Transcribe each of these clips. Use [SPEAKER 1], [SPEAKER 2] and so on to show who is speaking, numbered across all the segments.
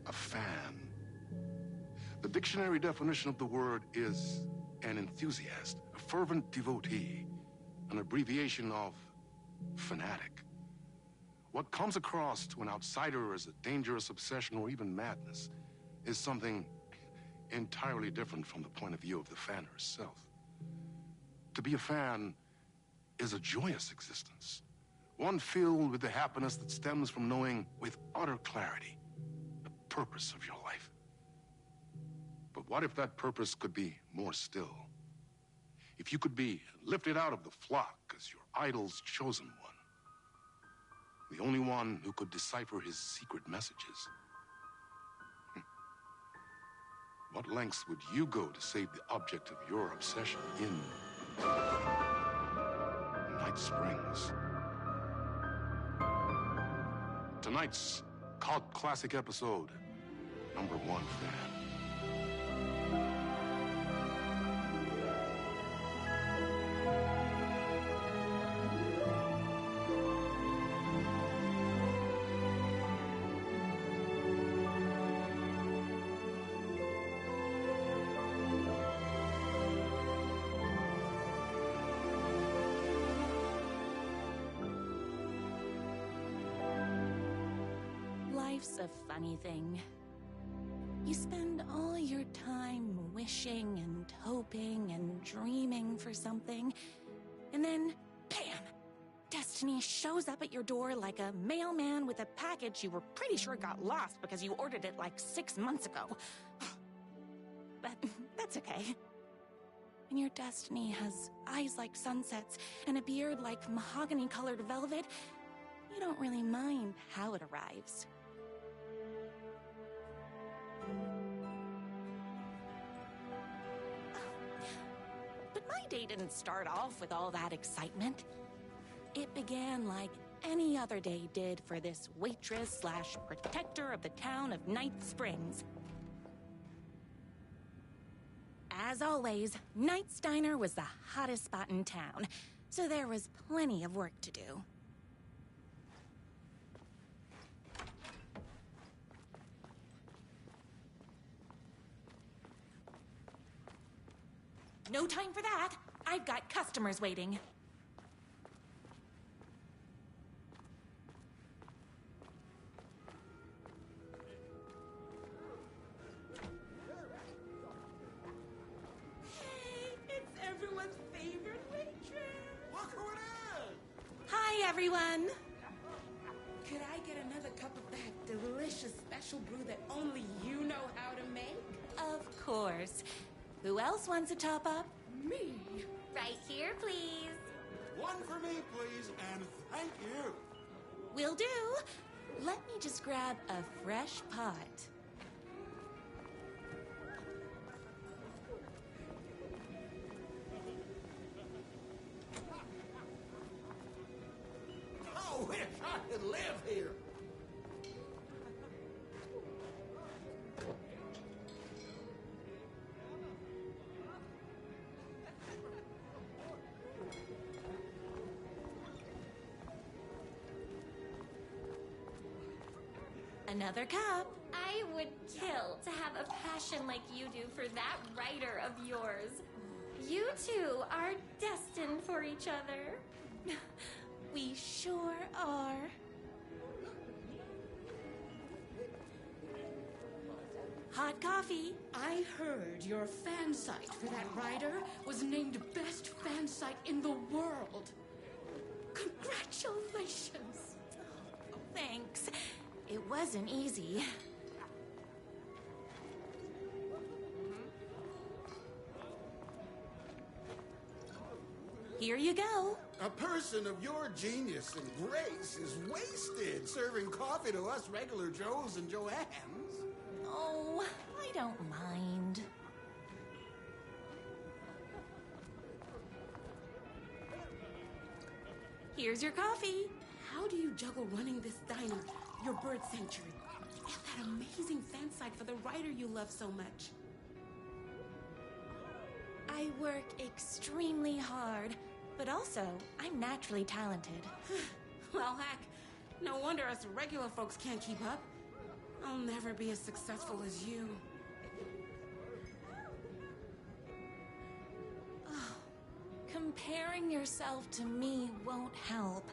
[SPEAKER 1] A fan. The dictionary definition of the word is an enthusiast, a fervent devotee, an abbreviation of fanatic. What comes across to an outsider as a dangerous obsession or even madness is something entirely different from the point of view of the fan herself. To be a fan is a joyous existence, one filled with the happiness that stems from knowing with utter clarity the purpose of your life. But what if that purpose could be more still? If you could be lifted out of the flock as your idol's chosen one, the only one who could decipher his secret messages. What lengths would you go to save the object of your obsession in Night Springs? Tonight's cult classic episode, number 1 fan.
[SPEAKER 2] Life's a funny thing. You spend all your time wishing and hoping and dreaming for something, and then, bam! Destiny shows up at your door like a mailman with a package you were pretty sure got lost because you ordered it like 6 months ago. But that's okay. When your destiny has eyes like sunsets and a beard like mahogany-colored velvet, you don't really mind how it arrives. But my day didn't start off with all that excitement. It began like any other day did for this waitress/protector of the town of Night Springs. As always, Knight's Diner was the hottest spot in town, so there was plenty of work to do. No time for that. I've got customers waiting.
[SPEAKER 3] Hey, it's everyone's favorite waitress.
[SPEAKER 4] Look who it is!
[SPEAKER 2] Hi, everyone.
[SPEAKER 3] Could I get another cup of that delicious special brew that only you know how to make?
[SPEAKER 2] Of course. Who else wants a top-up?
[SPEAKER 3] Me.
[SPEAKER 2] Right here, please.
[SPEAKER 4] One for me, please, and thank you.
[SPEAKER 2] Will do. Let me just grab a fresh pot.
[SPEAKER 4] I wish I could live here.
[SPEAKER 2] Another cup.
[SPEAKER 5] I would kill to have a passion like you do for that writer of yours. You two are destined for each other.
[SPEAKER 2] We sure are. Hot coffee.
[SPEAKER 3] I heard your fan site for that writer was named best fan site in the world. Congratulations.
[SPEAKER 2] Thanks. It wasn't easy. Here you go.
[SPEAKER 4] A person of your genius and grace is wasted serving coffee to us regular Joes and Joannes.
[SPEAKER 2] Oh, I don't mind. Here's your coffee.
[SPEAKER 3] How do you juggle running this diner, your bird sanctuary, and that amazing fan site for the writer you love so much?
[SPEAKER 2] I work extremely hard, but also I'm naturally talented.
[SPEAKER 3] Well, heck, no wonder us regular folks can't keep up. I'll never be as successful as you.
[SPEAKER 2] Comparing yourself to me won't help.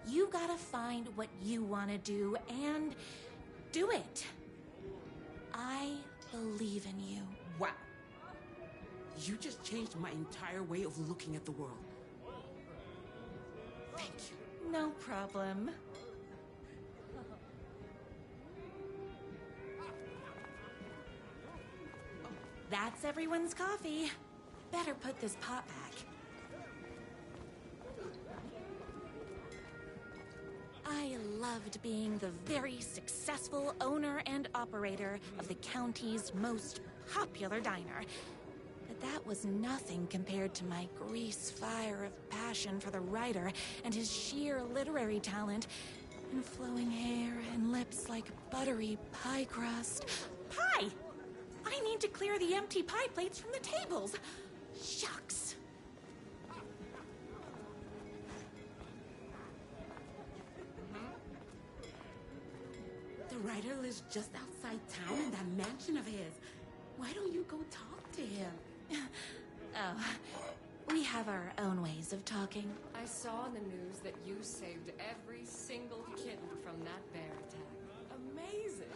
[SPEAKER 2] You gotta find what you want to do and do it. I believe in you.
[SPEAKER 3] Wow. You just changed my entire way of looking at the world. Thank you.
[SPEAKER 2] No problem. That's everyone's coffee. Better put this pot back. I loved being the very successful owner and operator of the county's most popular diner. But that was nothing compared to my grease fire of passion for the writer and his sheer literary talent, and flowing hair and lips like buttery pie crust. Pie! I need to clear the empty pie plates from the tables. Shucks.
[SPEAKER 3] The writer lives just outside town in that mansion of his. Why don't you go talk to him?
[SPEAKER 2] Oh, we have our own ways of talking.
[SPEAKER 6] I saw in the news that you saved every single kitten from that bear attack. Amazing.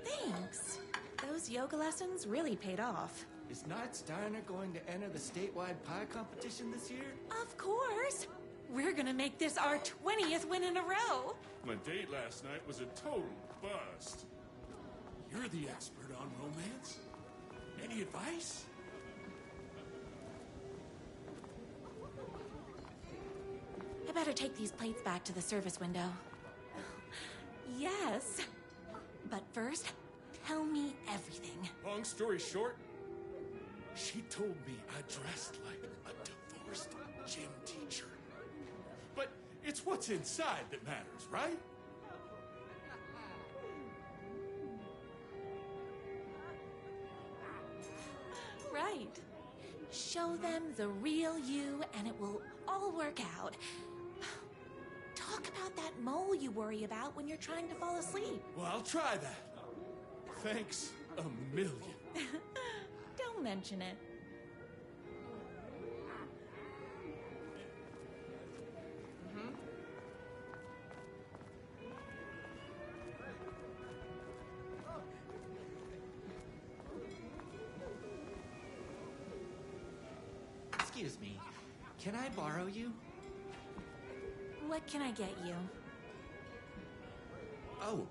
[SPEAKER 2] Thanks. Those yoga lessons really paid off.
[SPEAKER 7] Is Knight's Diner going to enter the statewide pie competition this year?
[SPEAKER 2] Of course. We're gonna make this our 20th win in a row.
[SPEAKER 8] My date last night was a total bust.
[SPEAKER 4] You're the expert on romance. Any advice?
[SPEAKER 2] I better take these plates back to the service window. Yes. But first, tell me everything.
[SPEAKER 8] Long story short,
[SPEAKER 4] She told me I dressed like a divorced gym teacher.
[SPEAKER 8] but it's what's inside that matters, right?
[SPEAKER 2] Right. Show them the real you and it will all work out. Talk about that mole you worry about when you're trying to fall asleep.
[SPEAKER 8] Well, I'll try that. Thanks a million.
[SPEAKER 2] Don't mention it.
[SPEAKER 7] Excuse me, can I borrow you?
[SPEAKER 2] What can I get you?
[SPEAKER 7] Oh.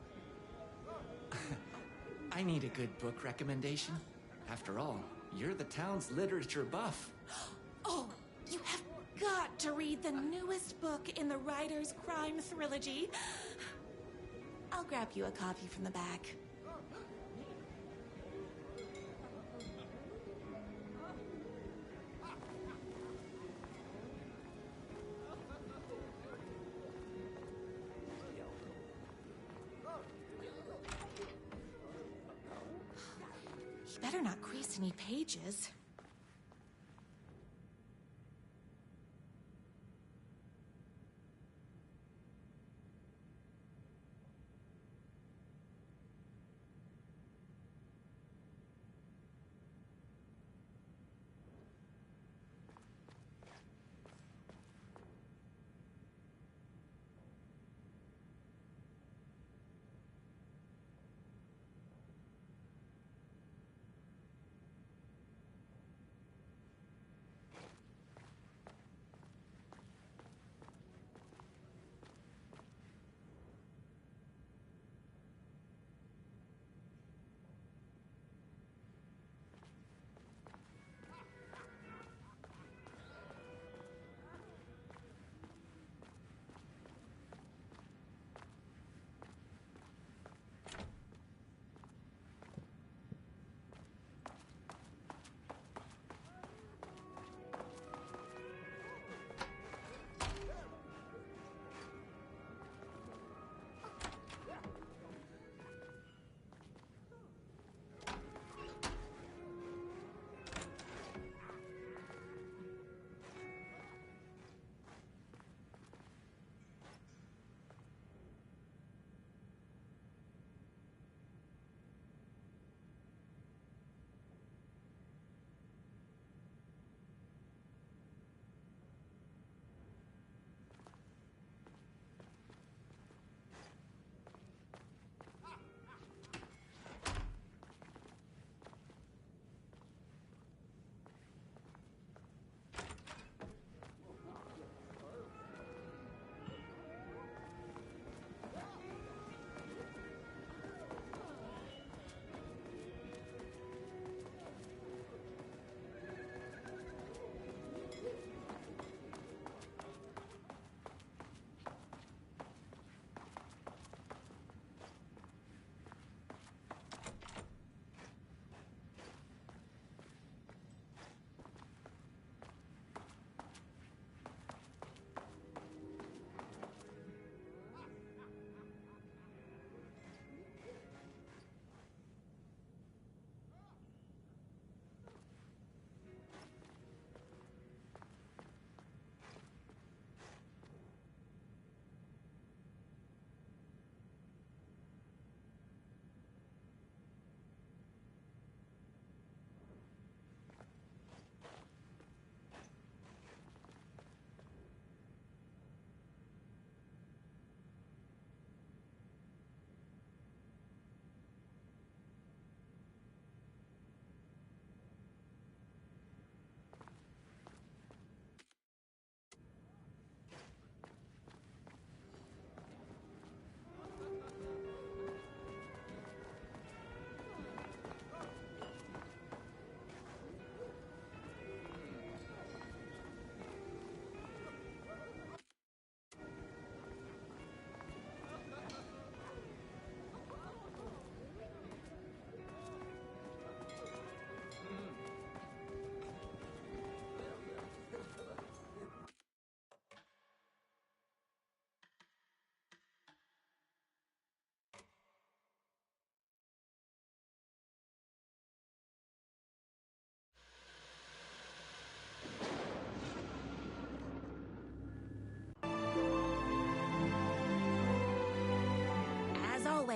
[SPEAKER 7] I need a good book recommendation. After all, you're the town's literature buff.
[SPEAKER 2] Oh, you have got to read the newest book in the Writer's Crime Trilogy. I'll grab you a copy from the back. You better not crease any pages.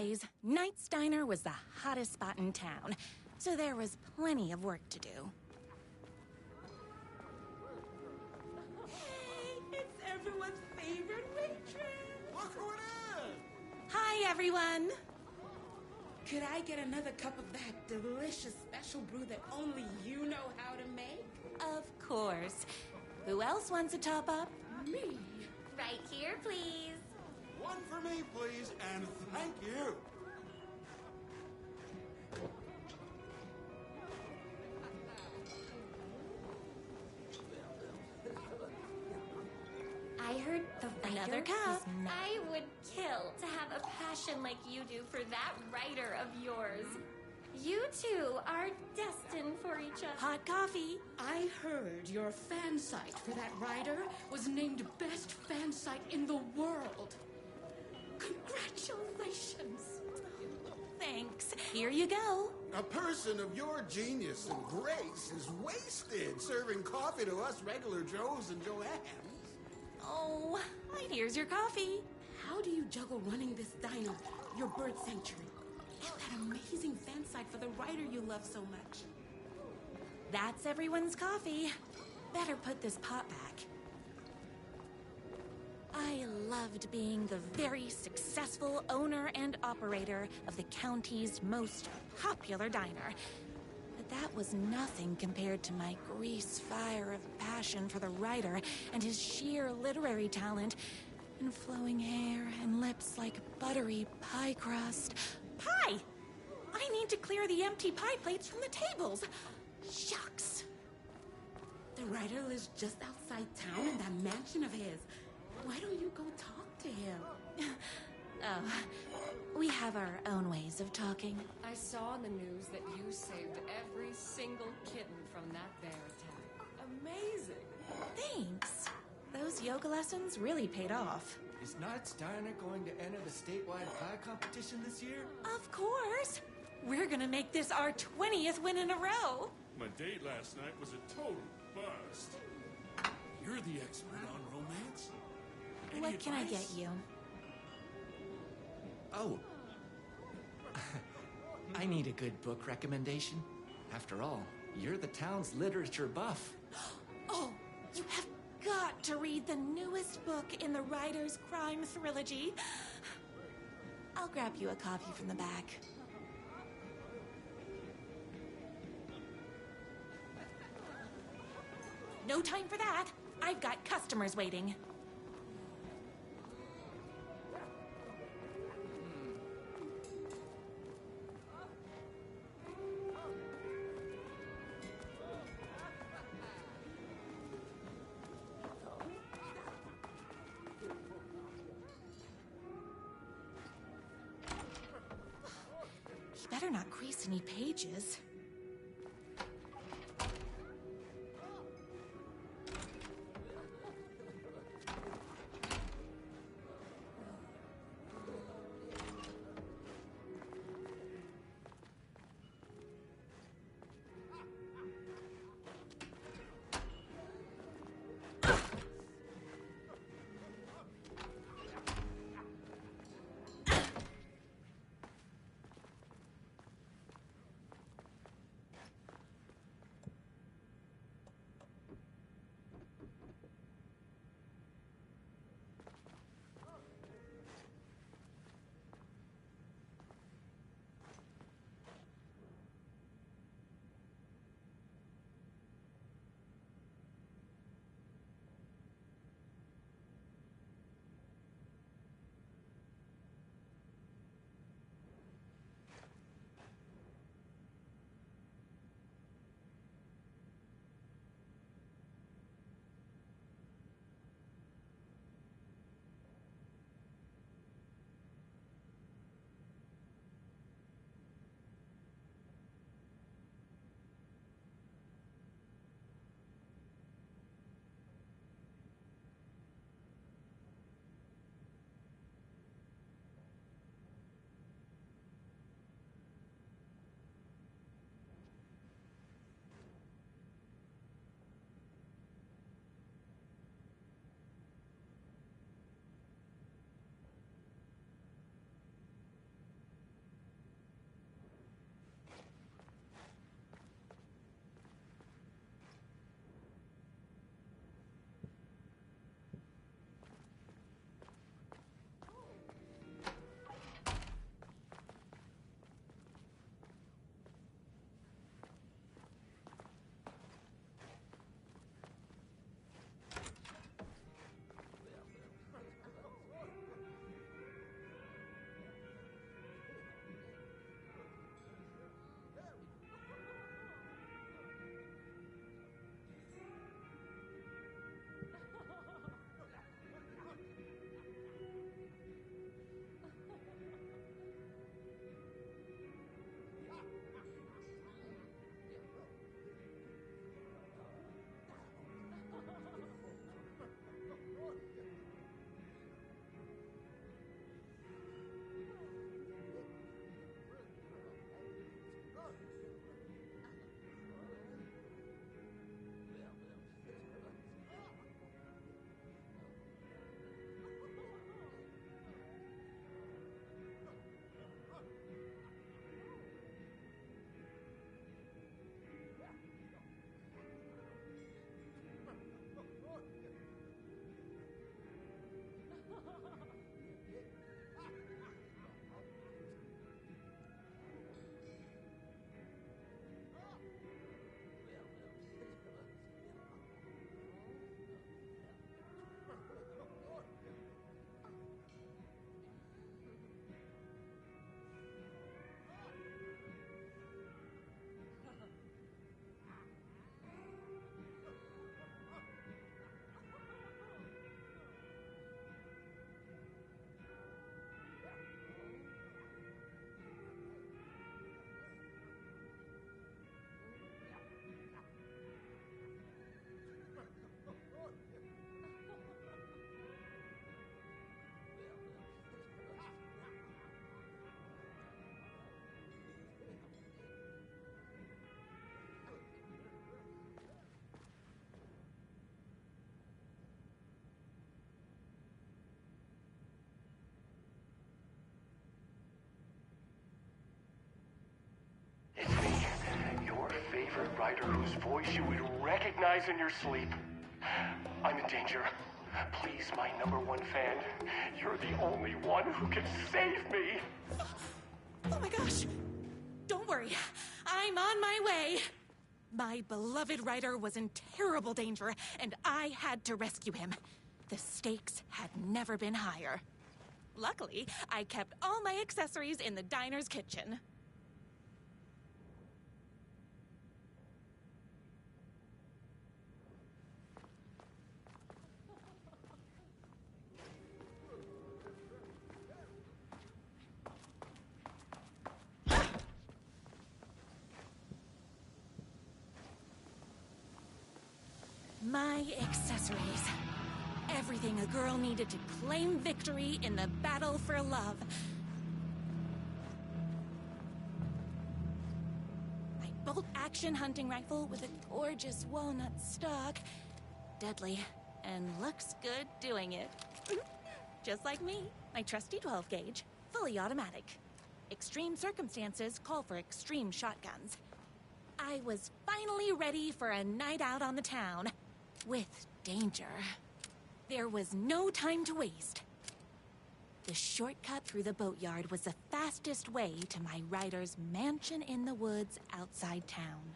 [SPEAKER 2] Anyways, Knight's Diner was the hottest spot in town, so there was plenty of work to do.
[SPEAKER 3] Hey, it's everyone's favorite waitress.
[SPEAKER 4] Look who it is!
[SPEAKER 2] Hi, everyone!
[SPEAKER 3] Could I get another cup of that delicious special brew that only you know how to make?
[SPEAKER 2] Of course. Who else wants a top-up?
[SPEAKER 3] Me.
[SPEAKER 5] Right here, please.
[SPEAKER 4] One for me, please, and thank you.
[SPEAKER 5] I heard the writer
[SPEAKER 2] Another cup.
[SPEAKER 5] is not- I would kill to have a passion like you do for that writer of yours. You two are destined for each other.
[SPEAKER 2] Hot coffee.
[SPEAKER 3] I heard your fan site for that writer was named best fan site in the world. Congratulations.
[SPEAKER 2] Thanks. Here you go.
[SPEAKER 4] A person of your genius and grace is wasted serving coffee to us regular Joes and Joannes.
[SPEAKER 2] Oh, here's your coffee.
[SPEAKER 3] How do you juggle running this diner, your bird sanctuary, and that amazing fan site for the writer you love so much?
[SPEAKER 2] That's everyone's coffee. Better put this pot back. I loved being the very successful owner and operator of the county's most popular diner. But that was nothing compared to my grease fire of passion for the writer and his sheer literary talent and flowing hair and lips like buttery pie crust. Pie! I need to clear the empty pie plates from the tables. Shucks.
[SPEAKER 3] The writer lives just outside town in that mansion of his. Why don't you go talk to him?
[SPEAKER 2] Oh, we have our own ways of talking.
[SPEAKER 6] I saw in the news that you saved every single kitten from that bear attack. Amazing.
[SPEAKER 2] Thanks. Those yoga lessons really paid off.
[SPEAKER 7] Is Knight's Diner going to enter the statewide pie competition this year?
[SPEAKER 2] Of course. We're gonna make this our 20th win in a row.
[SPEAKER 8] My date last night was a total bust. You're the expert on romance. Any
[SPEAKER 2] What can I get
[SPEAKER 8] advice?
[SPEAKER 2] you?
[SPEAKER 7] Oh. I need a good book recommendation. After all, you're the town's literature buff.
[SPEAKER 2] Oh, you have got to read the newest book in the Writer's Crime Trilogy. I'll grab you a copy from the back. No time for that. I've got customers waiting. You better not crease any pages.
[SPEAKER 9] favorite writer whose voice you would recognize in your sleep. I'm in danger. Please, my #1 fan, you're the only one who can save me.
[SPEAKER 2] Oh my gosh! Don't worry, I'm on my way. My beloved writer was in terrible danger, and I had to rescue him. The stakes had never been higher. Luckily, I kept all my accessories in the diner's kitchen. My accessories. Everything a girl needed to claim victory in the battle for love. My bolt-action hunting rifle with a gorgeous walnut stock. Deadly, and looks good doing it. Just like me. My trusty 12-gauge, fully automatic. Extreme circumstances call for extreme shotguns. I was finally ready for a night out on the town. With danger. There was no time to waste. The shortcut through the boatyard was the fastest way to my writer's mansion in the woods outside town.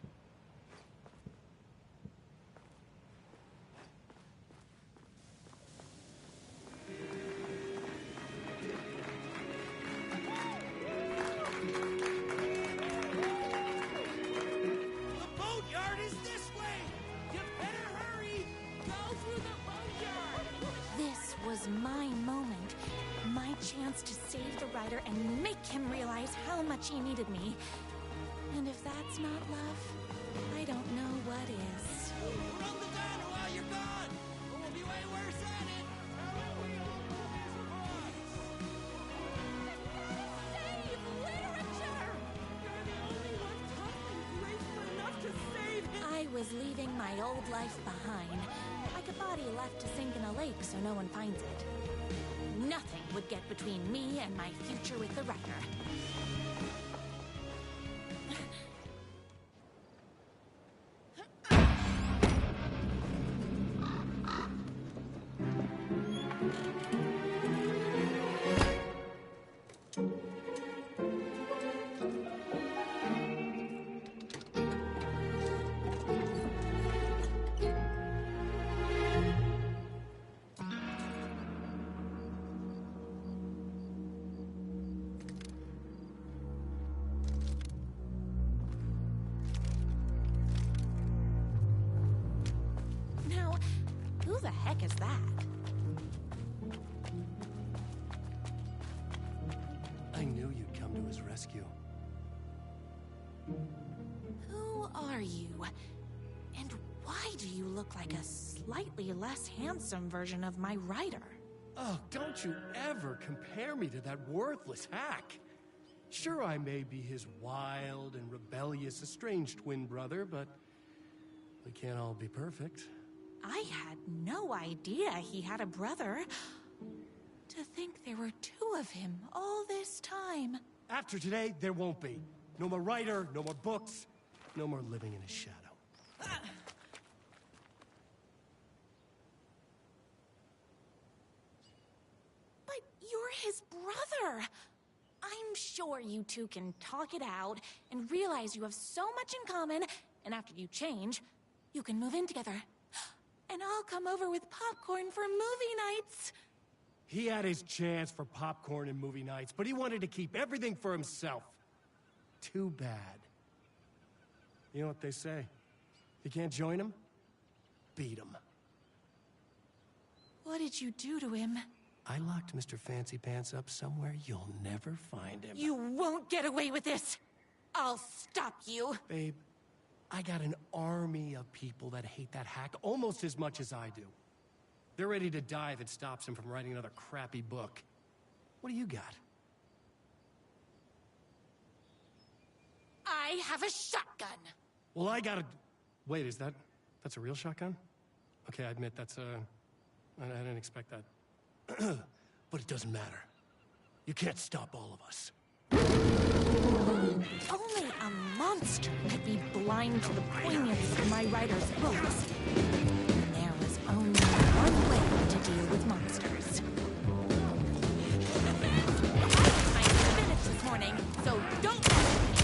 [SPEAKER 2] My moment, my chance to save the writer and make him realize how much he needed me. And if that's not love, I don't know what is.
[SPEAKER 10] Run the diner while you're gone, or we'll be way worse at it.
[SPEAKER 2] Save literature! You're the only one tough and graceful enough to save him. I was leaving my old life behind. Like a body left to sink in a lake so no one finds it. Nothing would get between me and my future with the writer. Who the heck is that?
[SPEAKER 11] I knew you'd come to his rescue.
[SPEAKER 2] Who are you? And why do you look like a slightly less handsome version of my writer?
[SPEAKER 11] Oh, don't you ever compare me to that worthless hack. Sure, I may be his wild and rebellious estranged twin brother, but we can't all be perfect.
[SPEAKER 2] I had no idea he had a brother. To think there were two of him all this time.
[SPEAKER 11] After today, there won't be. No more writer, no more books, no more living in his shadow.
[SPEAKER 2] But you're his brother. I'm sure you two can talk it out and realize you have so much in common, and after you change, you can move in together. And I'll come over with popcorn for movie nights.
[SPEAKER 11] He had his chance for popcorn and movie nights, but he wanted to keep everything for himself. Too bad. You know what they say? If you can't join him, beat him.
[SPEAKER 2] What did you do to him?
[SPEAKER 11] I locked Mr. Fancy Pants up somewhere you'll never find him.
[SPEAKER 2] You won't get away with this. I'll stop you.
[SPEAKER 11] Babe, I got an army of people that hate that hack almost as much as I do. They're ready to die if it stops him from writing another crappy book. What do you got?
[SPEAKER 2] I have a shotgun.
[SPEAKER 11] Well, I got a... Wait, that's a real shotgun? Okay, I admit I didn't expect that. But it doesn't matter. You can't stop all of us.
[SPEAKER 2] Only a month monster could be blind to the poignance of my writer's books. There was only one way to deal with monsters. I finished this morning, so don't mess with me.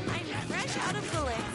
[SPEAKER 2] I'm fresh out of bullets.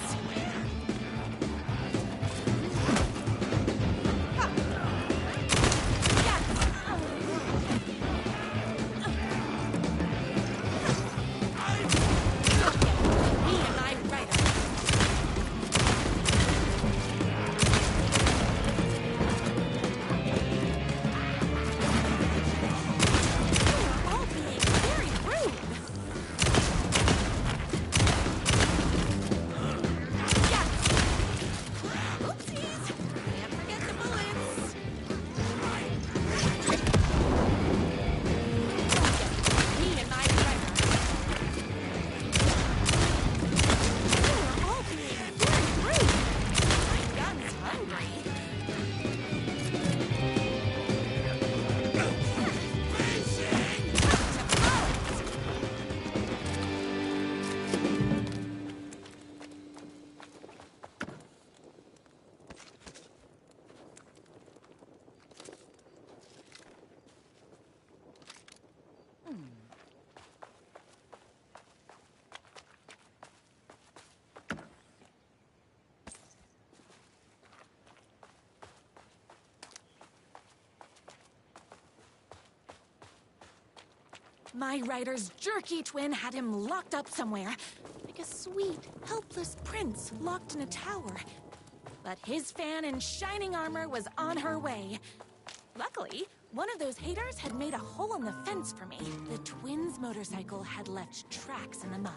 [SPEAKER 2] My writer's jerky twin had him locked up somewhere, like a sweet, helpless prince locked in a tower. But his fan in shining armor was on her way. Luckily, one of those haters had made a hole in the fence for me. The twins' motorcycle had left tracks in the mud.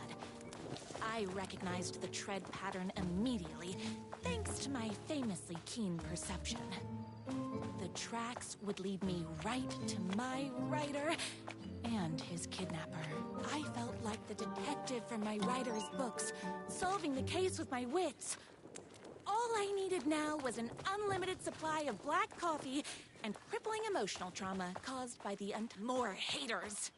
[SPEAKER 2] I recognized the tread pattern immediately, thanks to my famously keen perception. The tracks would lead me right to my writer and his kidnapper. I felt like the detective from my writer's books, solving the case with my wits. All I needed now was an unlimited supply of black coffee and crippling emotional trauma caused by the more haters.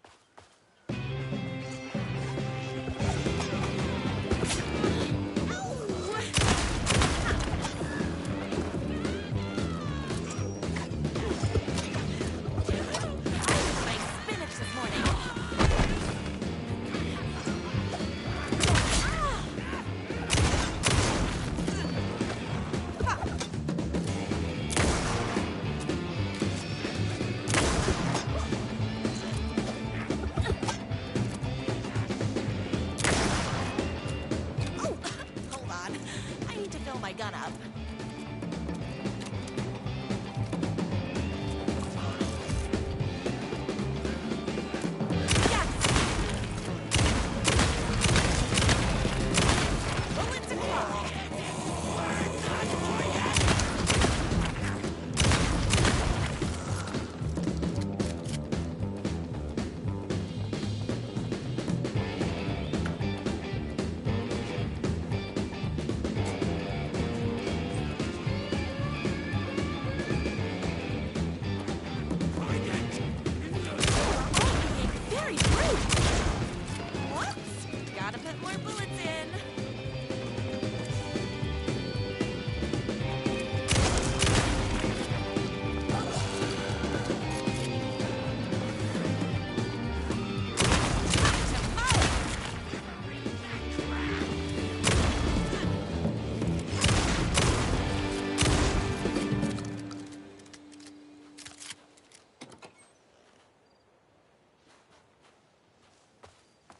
[SPEAKER 2] Gun up.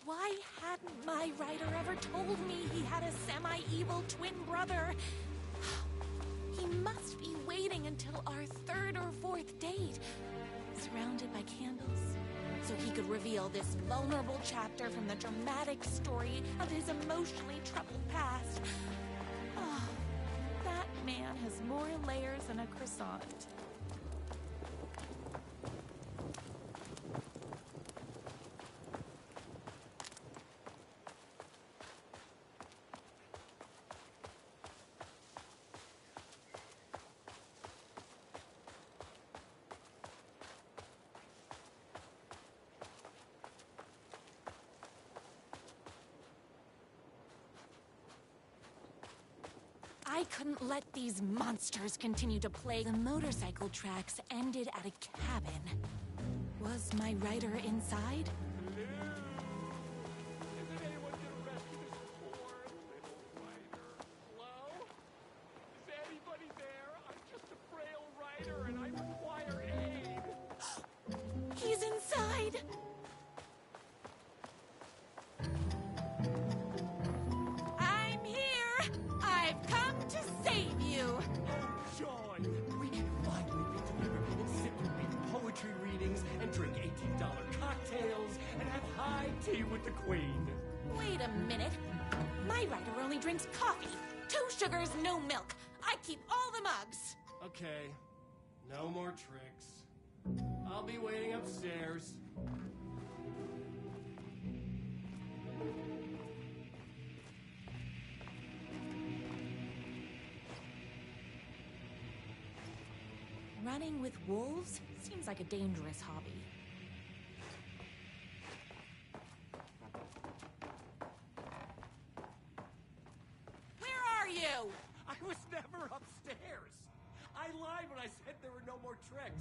[SPEAKER 2] Why hadn't my writer ever told me he had a semi-evil twin brother? He must be waiting until our third or fourth date, surrounded by candles, so he could reveal this vulnerable chapter from the dramatic story of his emotionally troubled past. Oh, that man has more layers than a croissant. I couldn't let these monsters continue to plague. The motorcycle tracks ended at a cabin. Was my rider inside?
[SPEAKER 8] Isn't anyone gonna rescue this poor little rider? Hello? Is anybody there? I'm just a frail rider and I require aid.
[SPEAKER 2] He's inside! I'm here! I've come to save you!
[SPEAKER 11] Oh, joy! We can finally get together and sit and read poetry readings and drink $18 cocktails and have high tea with the Queen.
[SPEAKER 2] Wait a minute. My rider only drinks coffee. 2 sugars, no milk. I keep all the mugs.
[SPEAKER 11] Okay, no more tricks. I'll be waiting upstairs.
[SPEAKER 2] Running with wolves seems like a dangerous hobby. Where are you?
[SPEAKER 11] I was never upstairs. I lied when I said there were no more tricks.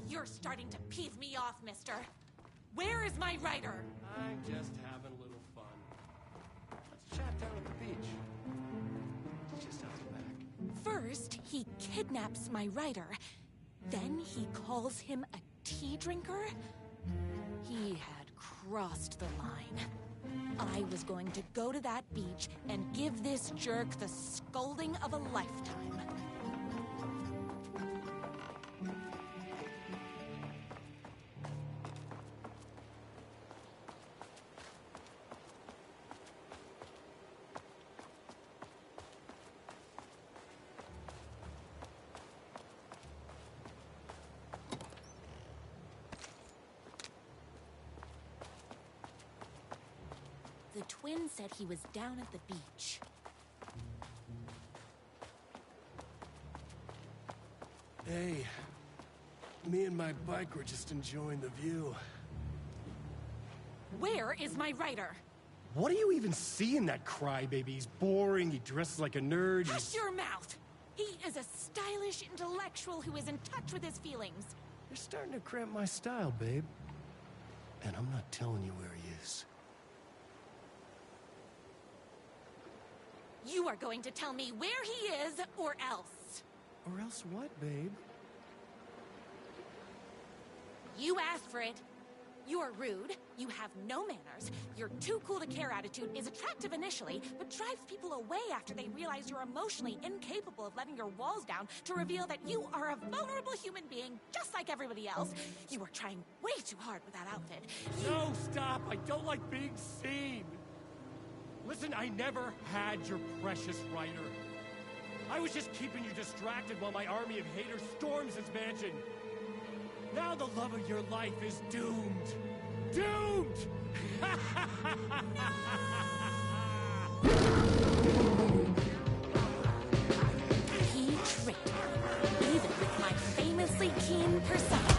[SPEAKER 2] You're starting to piss me off, mister. Where is my rider?
[SPEAKER 11] I'm just having a little fun. Let's chat down at the beach. Just out the back.
[SPEAKER 2] First, he kidnaps my rider. Then he calls him a tea drinker. He had crossed the line. I was going to go to that beach and give this jerk the scolding of a lifetime. The twin said he was down at the beach.
[SPEAKER 11] Hey, me and my bike were just enjoying the view.
[SPEAKER 2] Where is my rider?
[SPEAKER 11] What do you even see in that crybaby? He's boring, he dresses like a nerd,
[SPEAKER 2] Hush your mouth! He is a stylish intellectual who is in touch with his feelings.
[SPEAKER 11] You're starting to cramp my style, babe. And I'm not telling you where he is.
[SPEAKER 2] You are going to tell me where he is, or else.
[SPEAKER 11] Or else what, babe?
[SPEAKER 2] You asked for it. You're rude, you have no manners, your too cool to care attitude is attractive initially, but drives people away after they realize you're emotionally incapable of letting your walls down to reveal that you are a vulnerable human being just like everybody else. You are trying way too hard with that outfit.
[SPEAKER 11] No, stop! I don't like being seen! Listen, I never had your precious rider. I was just keeping you distracted while my army of haters storms his mansion. Now the love of your life is doomed. Doomed!
[SPEAKER 2] He tricked me, even with my famously keen persona.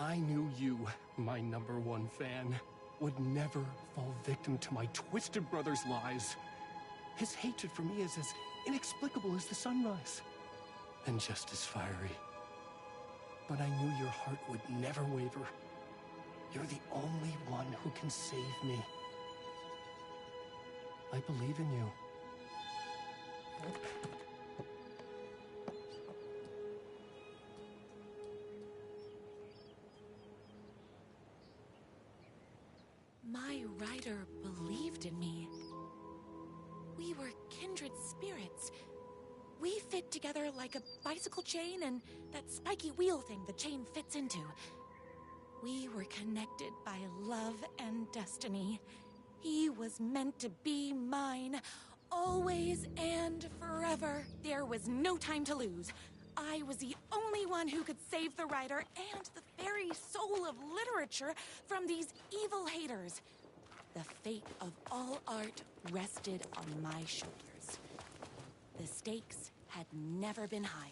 [SPEAKER 11] I knew you, my #1 fan, would never fall victim to my twisted brother's lies. His hatred for me is as inexplicable as the sunrise, and just as fiery. But I knew your heart would never waver. You're the only one who can save me. I believe in you.
[SPEAKER 2] My rider believed in me. We were kindred spirits. We fit together like a bicycle chain and that spiky wheel thing the chain fits into. We were connected by love and destiny. He was meant to be mine, always and forever. There was no time to lose. I was the only one who could save the writer and the very soul of literature from these evil haters. The fate of all art rested on my shoulders. The stakes had never been higher.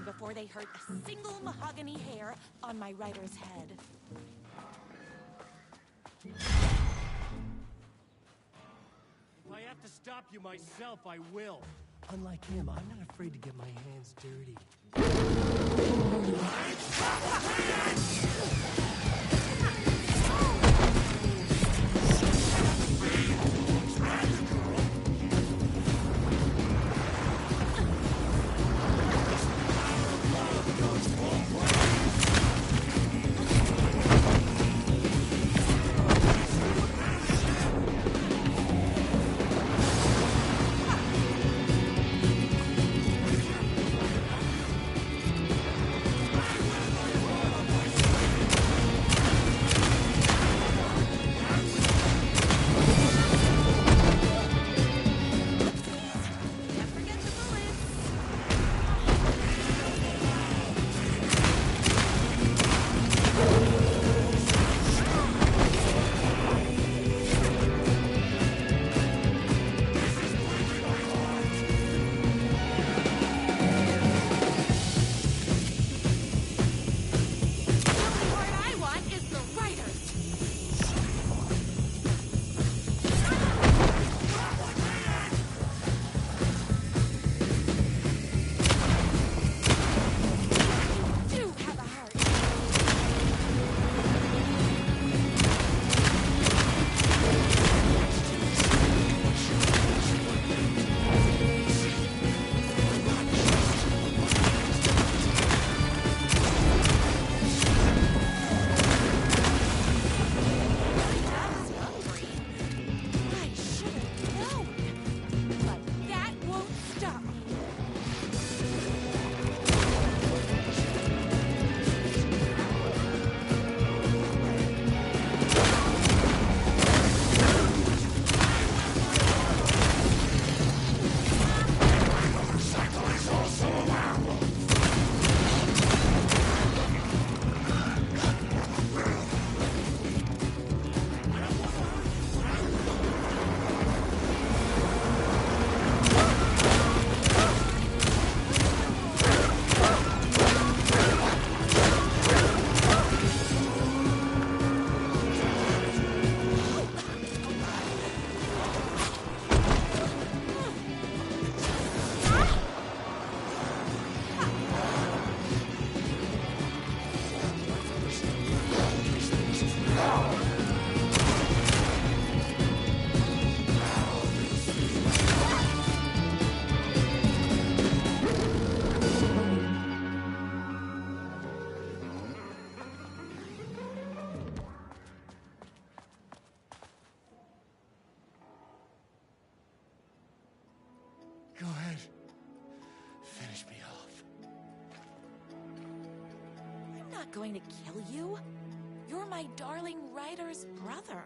[SPEAKER 2] Before they hurt a single mahogany hair on my rider's head.
[SPEAKER 11] If I have to stop you myself, I will. Unlike him, I'm not afraid to get my hands dirty. Go ahead. Finish me off.
[SPEAKER 2] I'm not going to kill you. You're my darling writer's brother.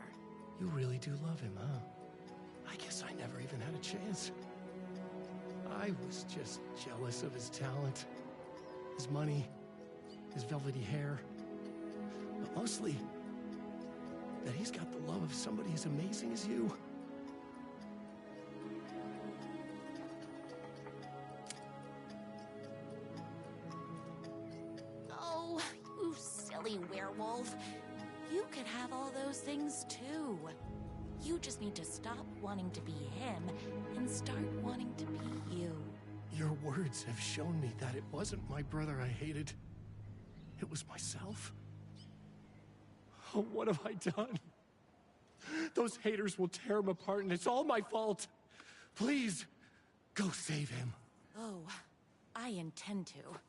[SPEAKER 11] You really do love him, huh? I guess I never even had a chance. I was just jealous of his talent, his money, his velvety hair, but mostly that he's got the love of somebody as amazing as you.
[SPEAKER 2] Oh, you silly werewolf. You could have all those things too. You just need to stop wanting to be him and start wanting to be you.
[SPEAKER 11] Your words have shown me that it wasn't my brother I hated. It was myself. Oh, what have I done? Those haters will tear him apart, and it's all my fault. Please, go save him.
[SPEAKER 2] Oh, I intend to.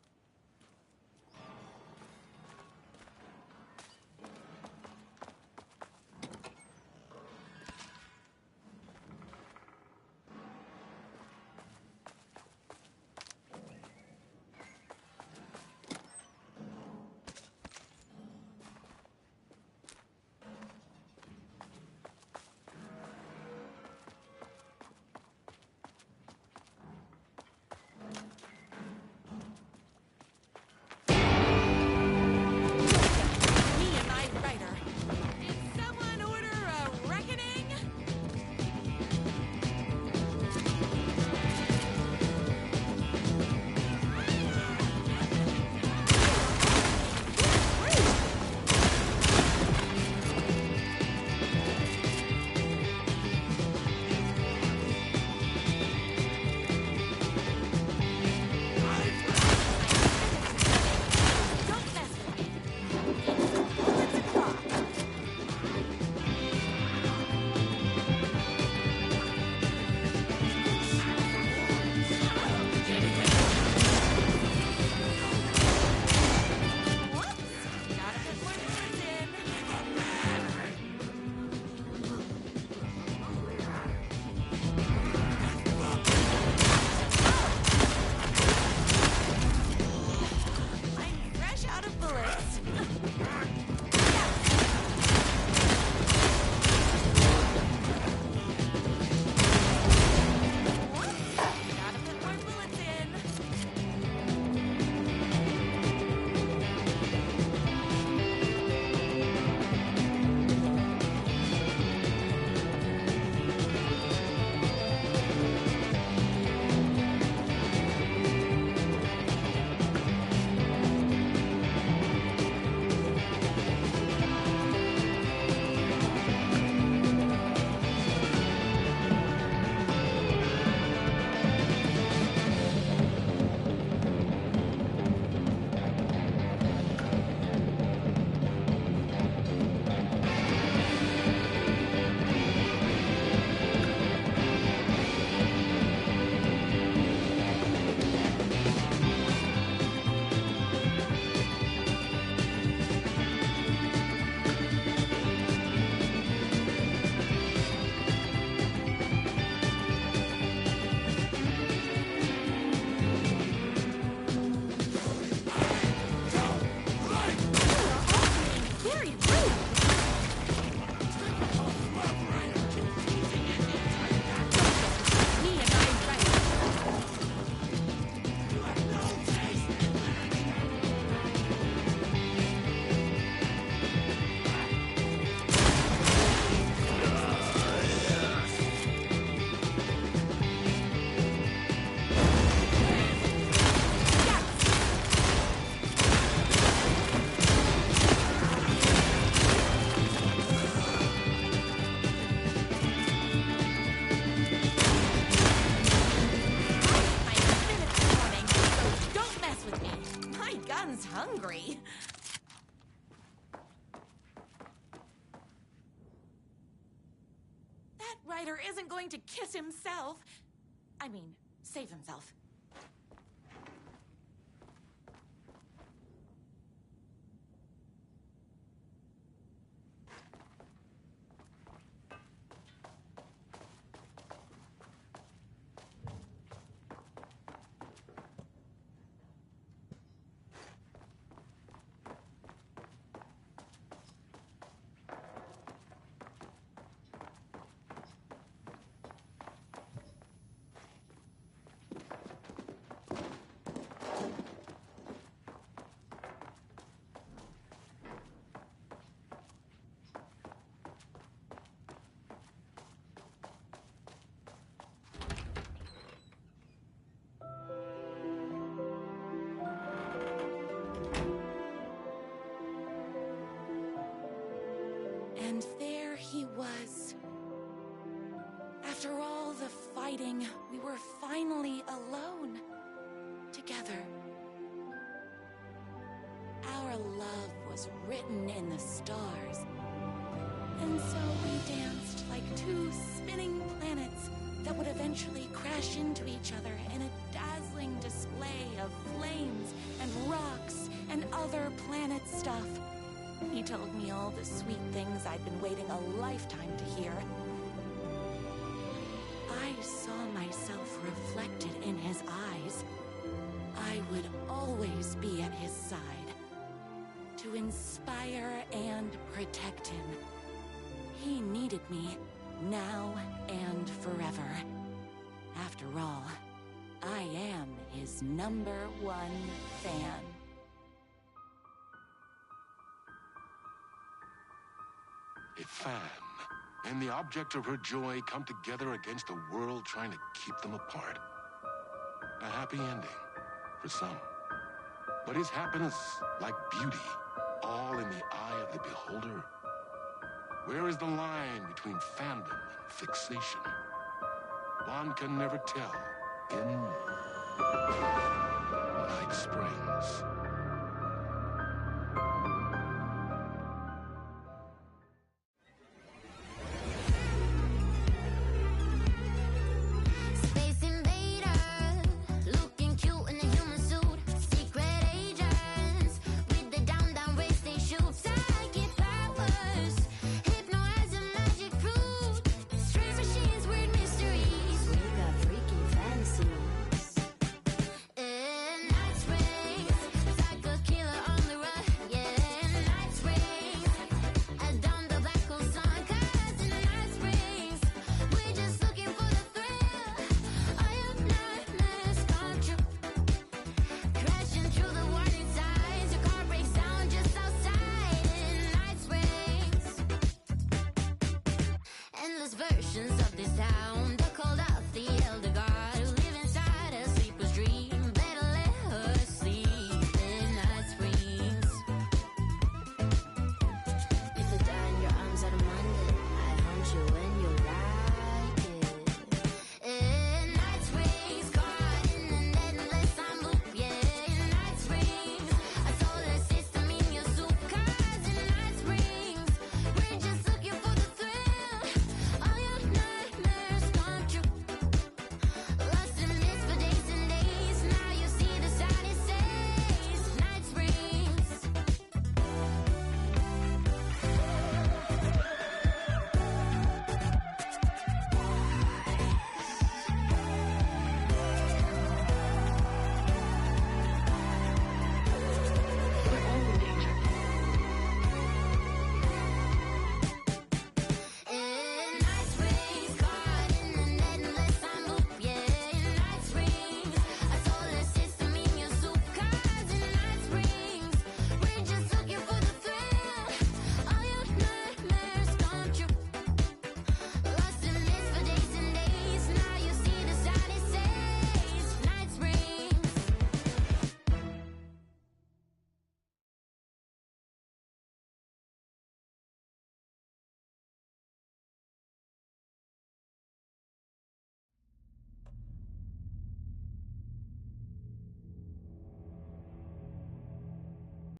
[SPEAKER 2] hungry. That writer isn't going to kiss himself. I mean, save himself. And there he was. After all the fighting, we were finally alone. Together. Our love was written in the stars. And so we danced like two spinning planets that would eventually crash into each other in a dazzling display of flames and rocks and other planet stuff. He told me all the sweet things I'd been waiting a lifetime to hear. I saw myself reflected in his eyes. I would always be at his side, to inspire and protect him. He needed me, now and forever. After all, I am his #1 fan.
[SPEAKER 1] A fan and the object of her joy come together against a world trying to keep them apart. A happy ending for some. But is happiness, like beauty, all in the eye of the beholder? Where is the line between fandom and fixation? One can never tell in Night Springs.